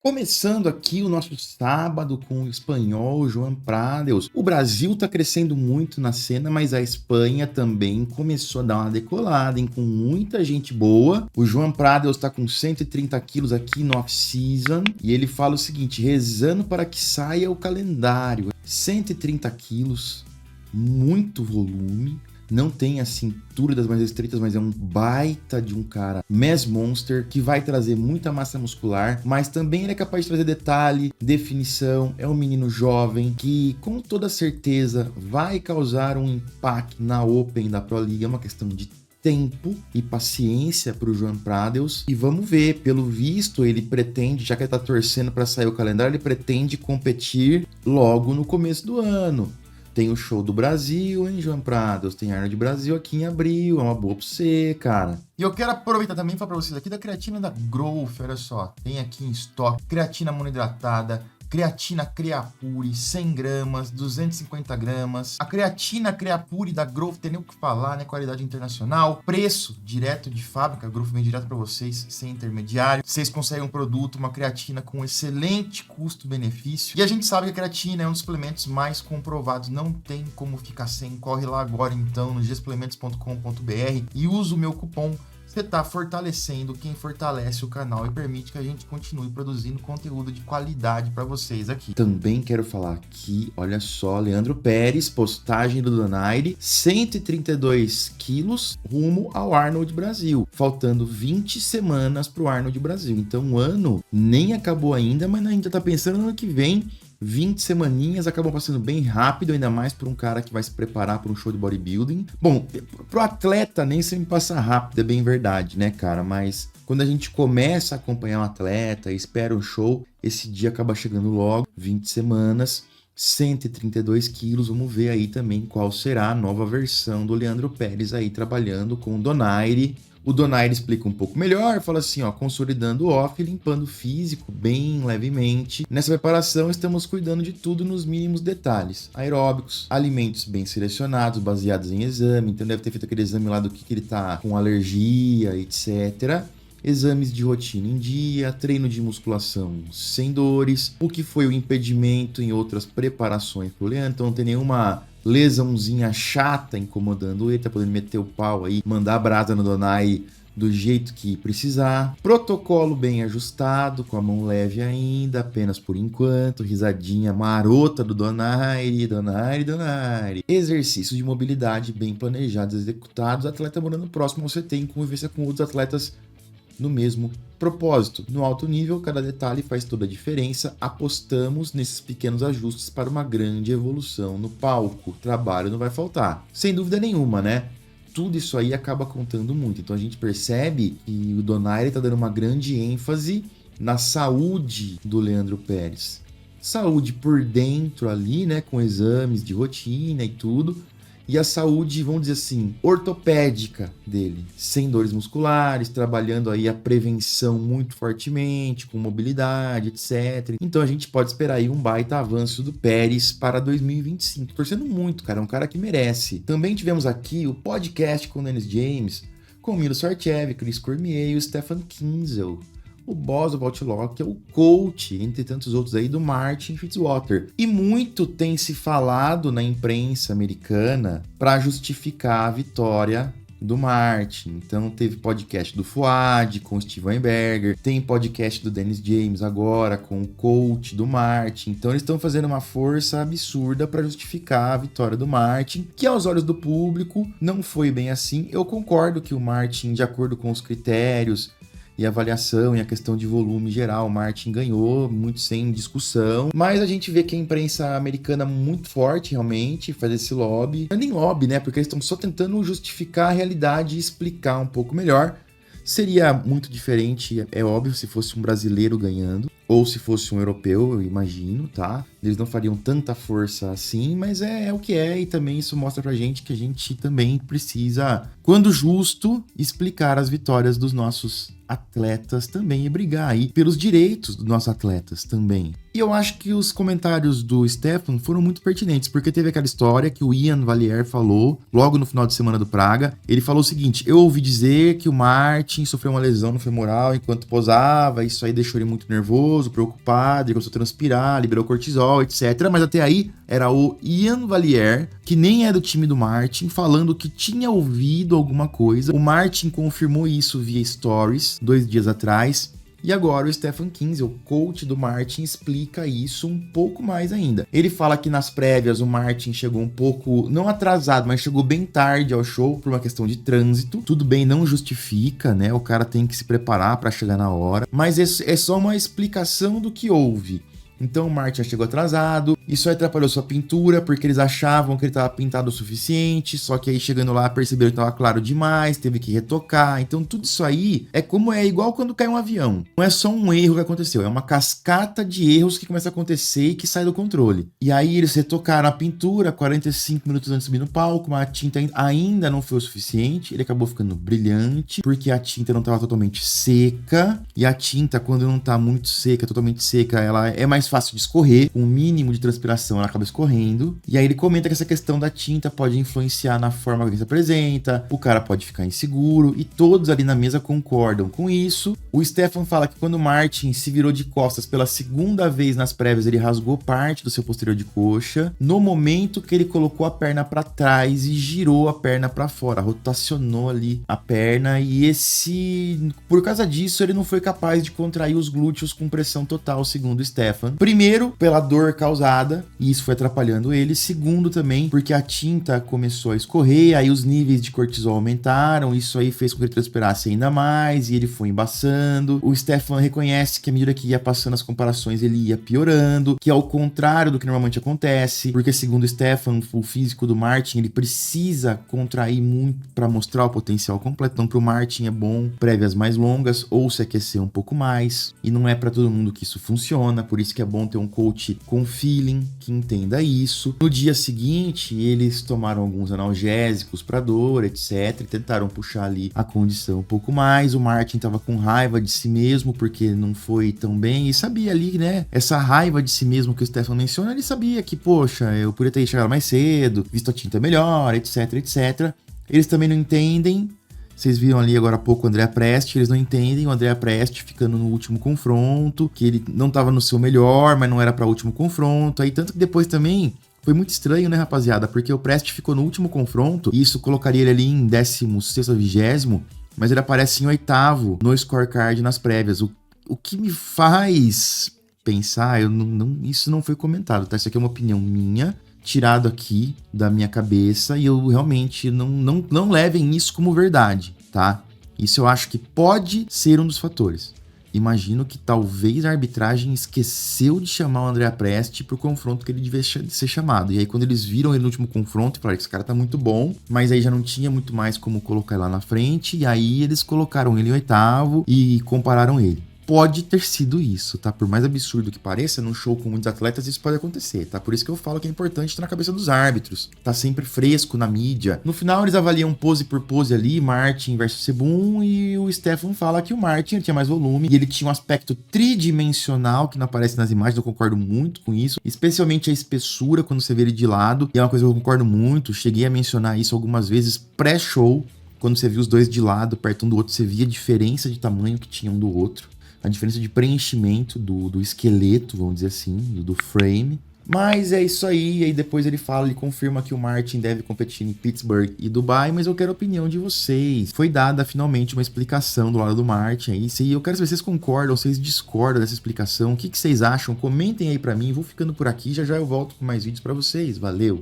Começando aqui o nosso sábado com o espanhol Joan Pradeus. O Brasil tá crescendo muito na cena, mas a Espanha também começou a dar uma decolada, hein? Com muita gente boa. O Joan Pradeus tá com 130 quilos aqui no off-season e ele fala o seguinte: rezando para que saia o calendário. 130 quilos, muito volume. Não tem a cintura das mais estreitas, mas é um baita de um cara mass monster que vai trazer muita massa muscular, mas também ele é capaz de trazer detalhe, definição. É um menino jovem que com toda certeza vai causar um impacto na Open da Pro League. É uma questão de tempo e paciência para o Joan Pradeus, e vamos ver. Pelo visto ele pretende, já que ele tá torcendo para sair o calendário, ele pretende competir logo no começo do ano. Tem o show do Brasil, hein, Joan Prados? Tem Arnold Brasil aqui em abril, é uma boa pra você, cara. E eu quero aproveitar também e falar pra vocês aqui da creatina da Growth, olha só. Tem aqui em estoque creatina monoidratada, creatina Creapure, 100 gramas, 250 gramas. A creatina Creapure da Growth, tem nem o que falar, né? Qualidade internacional. Preço direto de fábrica, a Growth vem direto para vocês, sem intermediário. Vocês conseguem um produto, uma creatina com excelente custo-benefício. E a gente sabe que a creatina é um dos suplementos mais comprovados, não tem como ficar sem. Corre lá agora então no gsuplementos.com.br e usa o meu cupom. Você está fortalecendo quem fortalece o canal e permite que a gente continue produzindo conteúdo de qualidade para vocês aqui. Também quero falar aqui, olha só, Leandro Pérez, postagem do Donaire, 132 quilos rumo ao Arnold Brasil, faltando 20 semanas para o Arnold Brasil. Então o ano nem acabou ainda, mas a gente já tá pensando no ano que vem. 20 semaninhas acabam passando bem rápido, ainda mais para um cara que vai se preparar para um show de bodybuilding. Bom, pro atleta nem sempre passa rápido, é bem verdade, né, cara? Mas quando a gente começa a acompanhar um atleta e espera um show, esse dia acaba chegando logo, 20 semanas, 132 quilos. Vamos ver aí também qual será a nova versão do Leandro Pérez aí trabalhando com o Donaire. O Donaire explica um pouco melhor, fala assim, ó, consolidando o off, limpando o físico bem levemente. Nessa preparação estamos cuidando de tudo nos mínimos detalhes. Aeróbicos, alimentos bem selecionados, baseados em exame, então deve ter feito aquele exame lá do que ele tá com alergia, etc. Exames de rotina em dia, treino de musculação sem dores, o que foi o impedimento em outras preparações pro Leandro, então não tem nenhuma lesãozinha chata incomodando ele, tá podendo meter o pau aí, mandar a brasa no Donai do jeito que precisar. Protocolo bem ajustado, com a mão leve ainda, apenas por enquanto. Risadinha marota do Donaire. Exercícios de mobilidade bem planejados, executados. Atleta morando próximo, você tem convivência com outros atletas no mesmo propósito. No alto nível, cada detalhe faz toda a diferença. Apostamos nesses pequenos ajustes para uma grande evolução no palco. Trabalho não vai faltar. Sem dúvida nenhuma, né? Tudo isso aí acaba contando muito. Então a gente percebe que o Donaire está dando uma grande ênfase na saúde do Leandro Pérez. Saúde por dentro ali, né? Com exames de rotina e tudo. E a saúde, vamos dizer assim, ortopédica dele, sem dores musculares, trabalhando aí a prevenção muito fortemente, com mobilidade, etc. Então a gente pode esperar aí um baita avanço do Pérez para 2025. Torcendo muito, cara, é um cara que merece. Também tivemos aqui o podcast com o Dennis James, com o Milo Sarchev, Chris Cormier e o Stefan Kinzel. O boss do Outlaw, que é o coach, entre tantos outros aí, do Martin Fitzwater. E muito tem se falado na imprensa americana para justificar a vitória do Martin. Então teve podcast do Fuad com o Steve Weinberger, tem podcast do Dennis James agora com o coach do Martin. Então eles estão fazendo uma força absurda para justificar a vitória do Martin, que aos olhos do público não foi bem assim. Eu concordo que o Martin, de acordo com os critérios e avaliação e a questão de volume geral, o Martin ganhou, muito sem discussão, mas a gente vê que a imprensa americana muito forte realmente faz esse lobby, não é nem lobby, né, porque eles estão só tentando justificar a realidade e explicar um pouco melhor. Seria muito diferente, é óbvio, se fosse um brasileiro ganhando, ou se fosse um europeu, eu imagino, tá? Eles não fariam tanta força assim, mas é o que é, e também isso mostra pra gente que a gente também precisa, quando justo, explicar as vitórias dos nossos atletas também e brigar aí pelos direitos dos nossos atletas também. E eu acho que os comentários do Stefan foram muito pertinentes, porque teve aquela história que o Ian Valier falou logo no final de semana do Praga. Ele falou o seguinte: eu ouvi dizer que o Martin sofreu uma lesão no femoral enquanto posava, isso aí deixou ele muito nervoso, nervoso, preocupado, ele começou a transpirar, liberou cortisol, etc. Mas até aí era o Ian Valliere, que nem é do time do Martin, falando que tinha ouvido alguma coisa. O Martin confirmou isso via stories 2 dias atrás. E agora o Stephen Kinsey, o coach do Martin, explica isso um pouco mais ainda. Ele fala que nas prévias o Martin chegou um pouco, não atrasado, mas chegou bem tarde ao show por uma questão de trânsito. Tudo bem, não justifica, né? O cara tem que se preparar para chegar na hora. Mas é só uma explicação do que houve. Então o Martin chegou atrasado, isso atrapalhou sua pintura, porque eles achavam que ele estava pintado o suficiente, só que aí chegando lá perceberam que estava claro demais, teve que retocar. Então tudo isso aí é igual quando cai um avião. Não é só um erro que aconteceu, é uma cascata de erros que começa a acontecer e que sai do controle. E aí eles retocaram a pintura 45 minutos antes de subir no palco, mas a tinta ainda não foi o suficiente, ele acabou ficando brilhante, porque a tinta não estava totalmente seca, e a tinta quando não está muito seca, totalmente seca, ela é mais fácil de escorrer, com o mínimo de transpiração ela acaba escorrendo. E aí ele comenta que essa questão da tinta pode influenciar na forma que ele se apresenta, o cara pode ficar inseguro, e todos ali na mesa concordam com isso. O Stefan fala que quando o Martin se virou de costas pela segunda vez nas prévias, ele rasgou parte do seu posterior de coxa, no momento que ele colocou a perna para trás e girou a perna para fora, rotacionou ali a perna, e por causa disso ele não foi capaz de contrair os glúteos com pressão total, segundo o Stefan. Primeiro, pela dor causada, e isso foi atrapalhando ele. Segundo, também, porque a tinta começou a escorrer, aí os níveis de cortisol aumentaram, isso aí fez com que ele transpirasse ainda mais, e ele foi embaçando. O Stefan reconhece que à medida que ia passando as comparações, ele ia piorando, que é ao contrário do que normalmente acontece, porque segundo o Stefan, o físico do Martin, ele precisa contrair muito para mostrar o potencial completo. Então, pro Martin é bom prévias mais longas, ou se aquecer um pouco mais, e não é para todo mundo que isso funciona, por isso que é bom ter um coach com feeling, que entenda isso. No dia seguinte, eles tomaram alguns analgésicos para dor, etc. E tentaram puxar ali a condição um pouco mais. O Martin tava com raiva de si mesmo, porque não foi tão bem. E sabia ali, né? Essa raiva de si mesmo que o Stefan menciona, ele sabia que, poxa, eu poderia ter chegado mais cedo, visto a tinta melhor, etc, etc. Eles também não entendem. Vocês viram ali agora há pouco o Andrea Presti, eles não entendem o Andrea Presti ficando no último confronto, que ele não tava no seu melhor, mas não era para o último confronto. Aí tanto que depois também foi muito estranho, né, rapaziada? Porque o Presti ficou no último confronto, e isso colocaria ele ali em 16º, 20º, mas ele aparece em 8º no scorecard nas prévias. O que me faz pensar, isso não foi comentado, tá? Isso aqui é uma opinião minha, tirado aqui da minha cabeça, e eu realmente não levem isso como verdade, tá? Isso eu acho que pode ser um dos fatores. Imagino que talvez a arbitragem esqueceu de chamar o Andrea Presti pro confronto que ele devia ser chamado. E aí quando eles viram ele no último confronto, falaram que esse cara tá muito bom, mas aí já não tinha muito mais como colocar ele lá na frente, e aí eles colocaram ele em 8º e compararam ele. Pode ter sido isso, tá? Por mais absurdo que pareça, num show com muitos atletas isso pode acontecer, tá? Por isso que eu falo que é importante estar na cabeça dos árbitros, tá sempre fresco na mídia. No final eles avaliam pose por pose ali, Martin versus Sebum, e o Stefan fala que o Martin tinha mais volume e ele tinha um aspecto tridimensional que não aparece nas imagens. Eu concordo muito com isso, especialmente a espessura quando você vê ele de lado, e é uma coisa que eu concordo muito, cheguei a mencionar isso algumas vezes pré-show, quando você viu os dois de lado, perto um do outro, você via a diferença de tamanho que tinha um do outro. A diferença de preenchimento do esqueleto, vamos dizer assim, do frame. Mas é isso aí, aí depois ele confirma que o Martin deve competir em Pittsburgh e Dubai, mas eu quero a opinião de vocês. Foi dada finalmente uma explicação do lado do Martin aí, e eu quero saber se vocês concordam, se vocês discordam dessa explicação, o que vocês acham? Comentem aí pra mim, vou ficando por aqui, já já eu volto com mais vídeos pra vocês, valeu!